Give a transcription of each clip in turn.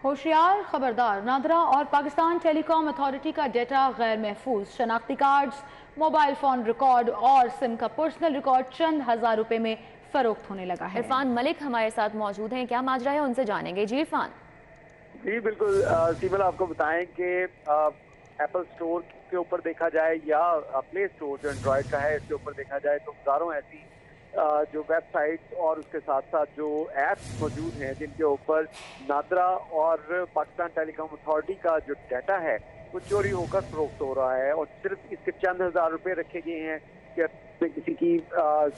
होशियार खबरदार, नादरा और पाकिस्तान टेलीकॉम अथॉरिटी का डेटा गैर महफूज। शनाख्ती कार्ड्स, मोबाइल फोन रिकॉर्ड और सिम का पर्सनल रिकॉर्ड चंद हजार रुपए में फरोख्त होने लगा है। इरफान मलिक हमारे साथ मौजूद हैं, क्या माजरा है उनसे जानेंगे। जी इरफान। जी बिल्कुल सीमल, आपको बताएं कि एप्पल स्टोर के ऊपर देखा जाए या प्ले स्टोर जो एंड्रॉयड का है इसके ऊपर देखा जाए तो हजारों ऐसी जो वेबसाइट्स और उसके साथ साथ जो ऐप्स मौजूद हैं जिनके ऊपर नादरा और पाकिस्तान टेलीकॉम अथॉरिटी का जो डाटा है वो चोरी होकर फरोख्त हो रहा है। और सिर्फ इसके चंद हजार रुपए रखे गए हैं कि किसी की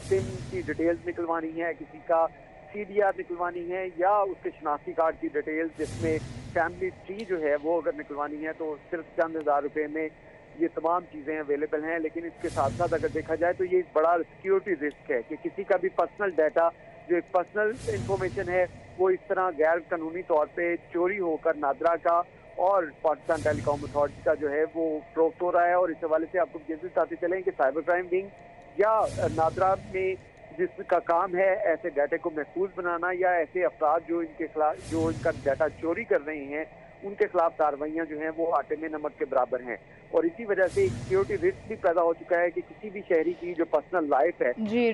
सिम की डिटेल्स निकलवानी है, किसी का CDR निकलवानी है या उसके शनाख्ती कार्ड की डिटेल्स जिसमें फैमिली ट्री जो है वो अगर निकलवानी है तो सिर्फ चंद हजार रुपए में ये तमाम चीज़ें अवेलेबल हैं। लेकिन इसके साथ साथ अगर देखा जाए तो ये एक बड़ा सिक्योरिटी रिस्क है कि किसी का भी पर्सनल डाटा जो एक पर्सनल इंफॉर्मेशन है वो इस तरह गैर कानूनी तौर पे चोरी होकर नादरा का और पाकिस्तान टेलीकॉम अथॉरिटी का जो है वो फरोख्त हो रहा है। और इस हवाले से आपको ये भी बताते चलें कि साइबर क्राइम विंग या नादरा में जिसका काम है ऐसे डाटा को महफूज बनाना या ऐसे अफराद जो इनके खिलाफ जो इनका डाटा चोरी कर रहे हैं उनके खिलाफ कार्रवाइयां जो हैं वो आटे में नमक के बराबर हैं। और इसी वजह से एक सिक्योरिटी रिस्क भी पैदा हो चुका है कि किसी भी शहरी की जो पर्सनल लाइफ है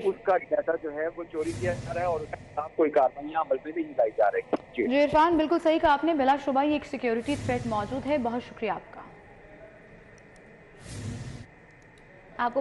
उसका डाटा जो है वो चोरी किया जा रहा है और उसके खिलाफ कोई कार्रवाइयां अमल में नहीं लाई जा रही। जी इरफान, बिल्कुल सही कहा आपने, बिलाशुबा ये एक सिक्योरिटी थ्रेट मौजूद है। बहुत शुक्रिया आपका। आपको